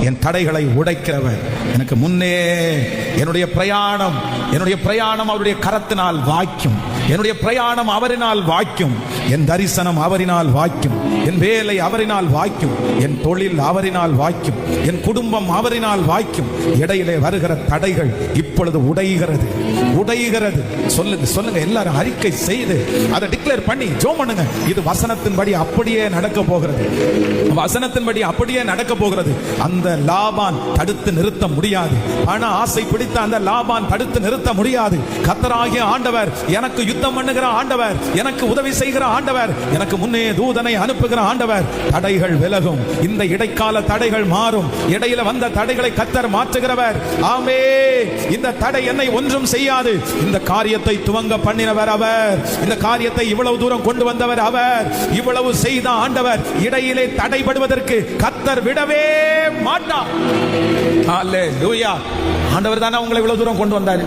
என் தடைகளை உடைக்கிறவர். எனக்கு முன்னே என்னுடைய பிரயாணம் அவருடைய கரத்தினால் வாய்க்கும். என்னுடைய பிரயாணம் அவரினால் வாய்க்கும். என் தரிசனம் அவரினால் வாய்க்கும். என் வேலை அவரினால் வாய்க்கும். என் தொழில் அவரினால் வாய்க்கும். என் குடும்பம் அவரினால் வாய்க்கும். இடையிலே வருகிற தடைகள் இப்பொழுது உடைகிறது. சொல்லுங்க எல்லாரும் அறிக்கை செய்து அதை டிக்ளேர் பண்ணி ஜெபம் பண்ணுங்க. இது வசனத்தின்படி அப்படியே நடக்க போகிறது. அந்த லாபான் தடுத்து நிறுத்த முடியாது. பண ஆசை பிடித்த அந்த லாபான் தடுத்து நிறுத்த முடியாது. கர்த்தராகிய ஆண்டவர், எனக்கு யுத்தம் பண்ணுகிற ஆண்டவர், எனக்கு உதவி செய்கிற ஆண்டவர், எனக்கு முன்னே தூதனை அனுப்புகிற ஆண்டவர். தடைகள் விலகும். இந்த இடைக்கால தடைகள் மாறும். இடையில வந்த தடைகளை கர்த்தர் மாற்றுகிறவர். ஆமென். இந்த தடை என்னை ஒன்றும் செய்யாது. இந்த காரியத்தை துவங்க பண்ணினவர் அவர். இந்த காரியத்தை இவ்வளவு தூரம் கொண்டு வந்தவர் அவர். இவ்வளவு செய்த ஆண்டவர் இடையிலே தடைபடுவதற்கு கர்த்தர் விடவே மாட்டார். ஹல்லேலூயா. ஆண்டவர் தானே உங்களை இவ்வளவு தூரம் கொண்டு வந்தாரு.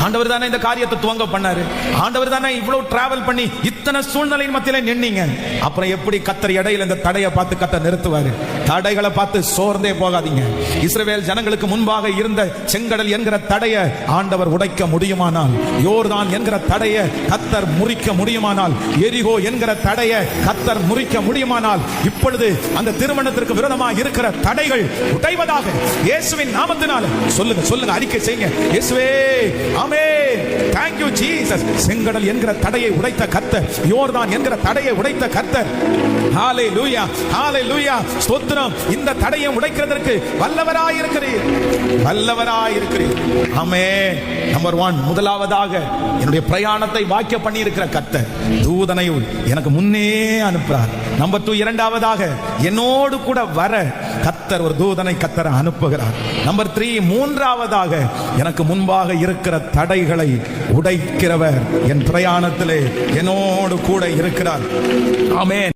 ஆண்டவர் தானே இந்த காரியத்தை துவங்க பண்ணாரு. ஆண்டவர் தானே இவ்வளவு டிராவல் பண்ணி இத்தனை சூழ்நிலையின் மத்தியில நின்னீங்க. அப்புறம் எப்படி கர்த்தர் இடையில இந்த தடையை பார்த்து கர்த்தர் நிறுத்துவாரு? தடைகளை பார்த்து சோர்ந்தே போகாதீங்க. இஸ்ரவேல் ஜனங்களுக்கு முன்பாக இருந்த செங்கடல் என்கிற தடையை ஆண்டவர் உடைக்க முடியுமானால், யோர்தான் என்கிற தடையை கர்த்தர் முறிக்க முடியுமானால், எரிகோ என்கிற தடையை கர்த்தர் முறிக்க முடியுமானால், இப்பொழுது அந்த திருமணத்திற்கு விரோதமாக இருக்கிற தடைகள் உடைவதாக இயேசுவின் நாமத்தினால சொல்லுங்க, அறிக்கை செய்யுங்க. இயேசுவே, ஆமென். Thank you Jesus. செங்கடல் என்கிற தடையை உடைத்த கர்த்தர், யோர்தான் என்கிற தடையை உடைத்த கர்த்தர். ஹalleluya, ஹalleluya. ஸ்தோத்திரம். இந்த தடையை உடைக்கிறதற்கு வல்லவராய் இருக்கிறீர். ஆமென். நம்பர் 1, முதலாவதாக என்னுடைய பிரயாணத்தை வாக்கிய பண்ணி இருக்கிற கர்த்தர் தூதனை எனக்கு முன்னே அனுப்புறார். நம்பர் 2, இரண்டாவதாக என்னோடு கூட வர கர்த்தர் ஒரு தூதனை கர்த்தர் அனுப்புகிறார். நம்பர் 3, மூன்றாவதாக எனக்கு முன்பாக இருக்கிற தடைகளை உடைக்கிறவர் என் பிரயாணத்திலே என்னோடு கூட இருக்கிறார். ஆமென்.